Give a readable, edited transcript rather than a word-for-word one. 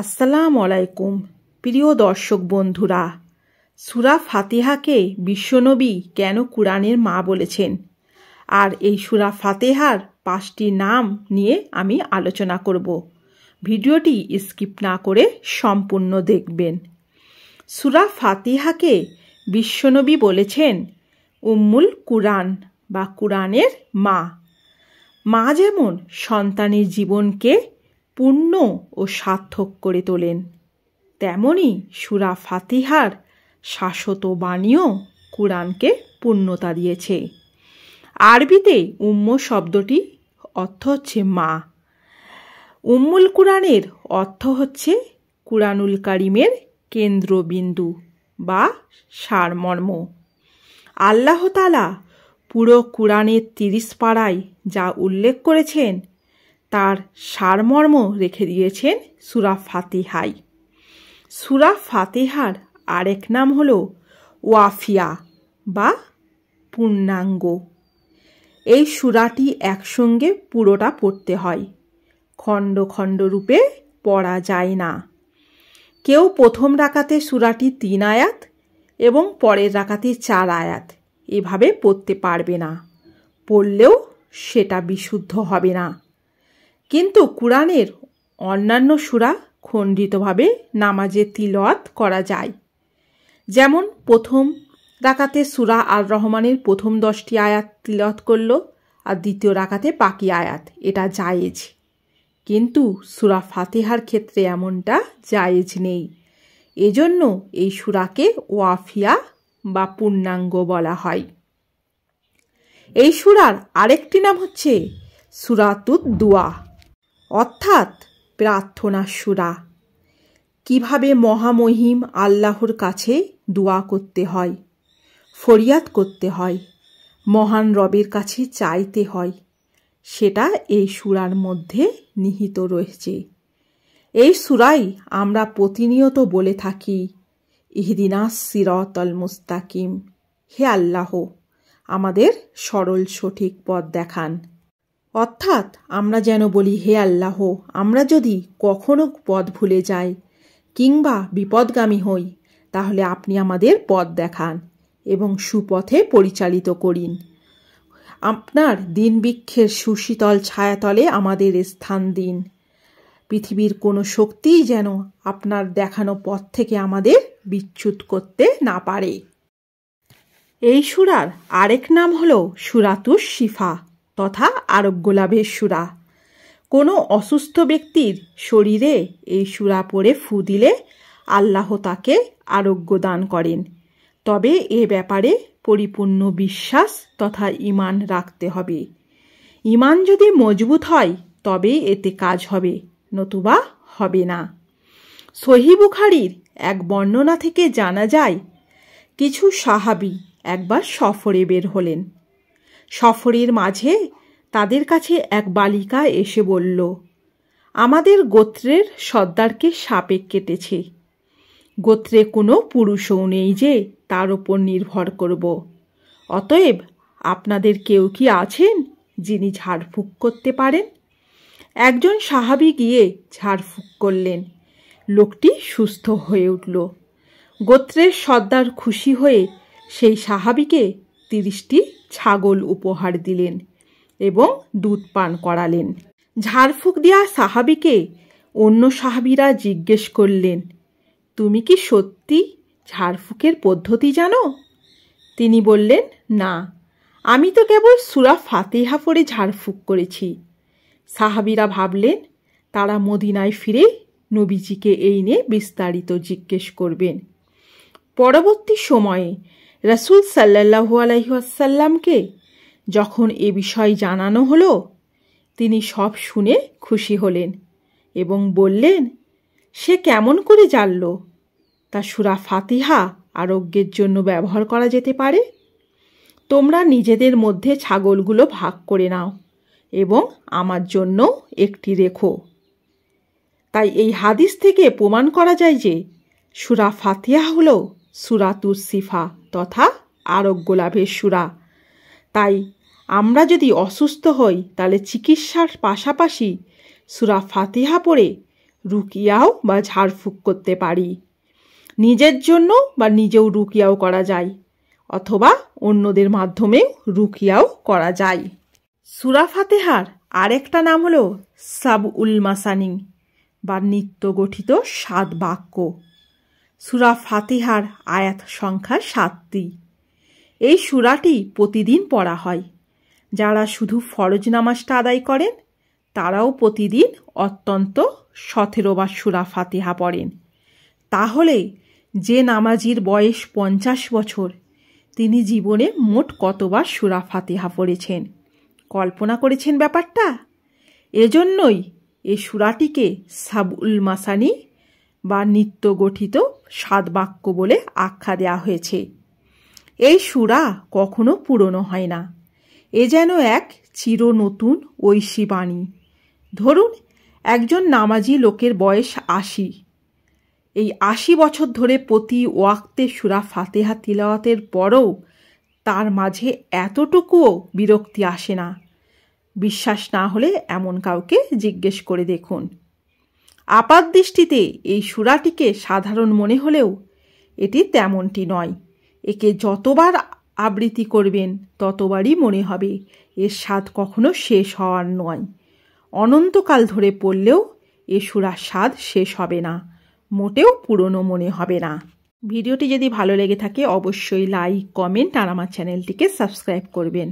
আসসালামু আলাইকুম প্রিয় দর্শক বন্ধুরা, সূরা ফাতিহাকে বিশ্বনবী কেন কুরআনের মা বলেছেন, আর এই সূরা ফাতিহার 5টি নাম নিয়ে আমি আলোচনা করব। ভিডিওটি স্কিপ না করে সম্পূর্ণ দেখবেন। সূরা ফাতিহাকে বিশ্বনবী বলেছেন উম্মুল কুরআন বা কুরআনের মা। মা যেমন সন্তানের জীবনকে পূর্ণ ও সার্থক করে তোলেন, তেমনি সূরা ফাতিহার শাশ্বত বাণীও কুরআনকে পূর্ণতা দিয়েছে। আরবিতে উম্ম শব্দটি অর্থ হচ্ছে মা। উম্মুল কুরআনের অর্থ হচ্ছে কুরআনুল কারীমের কেন্দ্রবিন্দু বা সারমর্ম। আল্লাহ তাআলা পুরো কুরআনের 30 পারায় যা উল্লেখ করেছেন তার সারমর্ম রেখে দিয়েছেন সূরা ফাতিহায়। সূরা ফাতিহার আরেক নাম হলো ওয়াফিয়া বা পূর্ণাঙ্গ। এই সূরাটি একসঙ্গে পুরোটা পড়তে হয়, খণ্ড খণ্ড রূপে পড়া যায় না। কেউ প্রথম রাকাতে সূরাটি 3 আয়াত এবং পরের রাকাতে 4 আয়াত এভাবে পড়তে পারবে না, পড়লেও সেটা বিশুদ্ধ হবে না। কিন্তু কুরআনের অন্যান্য সূরা খণ্ডিতভাবে নামাজে তিলাওয়াত করা যায়। যেমন প্রথম রাকাতে সূরা আর রহমানের প্রথম 10টি আয়াত তিলাওয়াত করল আর দ্বিতীয় রাকাতে বাকি আয়াত, এটা জায়েজ। কিন্তু সূরা ফাতিহার ক্ষেত্রে এমনটা জায়েজ নেই। এজন্য এই সূরাকে ওয়াফিয়া বা পূর্ণাঙ্গ বলা হয়। এই সূরার আরেকটি নাম হচ্ছে সূরাতুদ দুয়া, অর্থাৎ প্রার্থনার সূরা। কিভাবে মহামহিম আল্লাহর কাছে দোয়া করতে হয়, ফরিয়াদ করতে হয়, মহান রবের কাছে চাইতে হয়, সেটা এই সূরার মধ্যে নিহিত রয়েছে। এই সূরায় আমরা প্রতিনিয়ত বলে থাকি ইহদিনাস সিরাতাল মুস্তাকিম, হে আল্লাহ আমাদের সরল সঠিক পথ দেখান। অর্থাৎ আমরা যেন বলি, হে আল্লাহ, আমরা যদি কখনো পথ ভুলে যাই কিংবা বিপদগামী হই, তাহলে আপনি আমাদের পথ দেখান এবং সুপথে পরিচালিত করিন। আপনার দিনবৃক্ষের সুশীতল ছায়াতলে আমাদের স্থান দিন। পৃথিবীর কোনো শক্তিই যেন আপনার দেখানো পথ থেকে আমাদের বিচ্যুত করতে না পারে। এই সূরার আরেক নাম হলো সূরাতুশ শিফা তথা আরোগ্য লাভের সূরা। কোনো অসুস্থ ব্যক্তির শরীরে এই সূরা পড়ে ফু দিলে আল্লাহ তাকে আরোগ্য দান করেন। তবে এ ব্যাপারে পরিপূর্ণ বিশ্বাস তথা ঈমান রাখতে হবে। ঈমান যদি মজবুত হয় তবেই এতে কাজ হবে, নতুবা হবে না। সহিহ বুখারীর এক বর্ণনা থেকে জানা যায়, কিছু সাহাবী একবার সফরে বের হলেন। সফরের মাঝে তাদের কাছে এক বালিকা এসে বলল, আমাদের গোত্রের সর্দারকে সাপে কেটেছে। গোত্রে কোনো পুরুষও নেই যে তার ওপর নির্ভর করব। অতএব আপনাদের কেউ কি আছেন যিনি ঝাড়ফুঁক করতে পারেন? একজন সাহাবী গিয়ে ঝাড়ফুঁক করলেন। লোকটি সুস্থ হয়ে উঠল। গোত্রের সর্দার খুশি হয়ে সেই সাহাবীকে 30টি ছাগল উপহার দিলেন এবং দুধ পান করালেন। ঝাড়ফুঁক দেওয়া সাহাবীকে অন্য সাহাবীরা জিজ্ঞেস করলেন, তুমি কি সত্যি ঝাড়ফুঁকের পদ্ধতি জানো? তিনি বললেন, না, আমি তো কেবল সূরা ফাতিহা পড়ে ঝাড়ফুঁক করেছি। সাহাবীরা ভাবলেন তারা মদিনায় ফিরে নবীজিকে এই নিয়ে বিস্তারিত জিজ্ঞেস করবেন। পরবর্তী সময়ে রাসূল সাল্লাল্লাহু আলাইহি ওয়াসাল্লামকে যখন এ বিষয় জানানো হলো, তিনি সব শুনে খুশি হলেন এবং বললেন, সে কেমন করে জানল তা সূরা ফাতিহা আরোগ্যের জন্য ব্যবহার করা যেতে পারে? তোমরা নিজেদের মধ্যে ছাগলগুলো ভাগ করে নাও এবং আমার জন্য একটি রেখো। তাই এই হাদিস থেকে প্রমাণ করা যায় যে সূরা ফাতিহা হলো সূরাতুস শিফা তথা আরোগ্য লাভের সূরা। তাই আমরা যদি অসুস্থ হই তাহলে চিকিৎসার পাশাপাশি সূরা ফাতিহা পড়ে রুকিয়াও বা ঝাড়ফুঁক করতে পারি। নিজের জন্য বা নিজেও রুকিয়াও করা যায়, অথবা অন্যদের মাধ্যমেও রুকিয়াও করা যায়। সূরা ফাতিহার আরেকটা নাম হলো সাবউল মাসানি বা নিত্য গঠিত 7 বাক্য। সূরা ফাতিহার আয়াত সংখ্যা 7টি। এই সূরাটি প্রতিদিন পড়া হয়। যারা শুধু ফরজ নামাজটা আদায় করেন তারাও প্রতিদিন অত্যন্ত 17 বার সূরা ফাতিহা পড়েন। তাহলে যে নামাজির বয়স 50 বছর, তিনি জীবনে মোট কতবার সূরা ফাতিহা পড়েছেন? কল্পনা করেছেন ব্যাপারটা? এজন্যই এই সূরাটিকে সাবউল মাসানি বা নিত্য গঠিত 7 বাক্য বলে আখ্যা দেওয়া হয়েছে। এই সূরা কখনো পুরনো হয় না। এ যেন এক চির নতুন ঐশী বাণী। ধরুন একজন নামাজি লোকের বয়স 80। এই 80 বছর ধরে প্রতি ওয়াক্তে সূরা ফাতিহা তিলাওয়াতের পরও তার মাঝে এতটুকুও বিরক্তি আসে না। বিশ্বাস না হলে এমন কাউকে জিজ্ঞেস করে দেখুন। আপাত দৃষ্টিতে এই সূরাটিকে সাধারণ মনে হলেও এটি তেমনটি নয়। একে যতবার আবৃত্তি করবেন ততবারই মনে হবে এর স্বাদ কখনো শেষ হওয়ার নয়। অনন্তকাল ধরে পড়লেও এ সূরার স্বাদ শেষ হবে না, মোটেও পুরনো মনে হবে না। ভিডিওটি যদি ভালো লেগে থাকে অবশ্যই লাইক, কমেন্ট আর আমার চ্যানেলটিকে সাবস্ক্রাইব করবেন।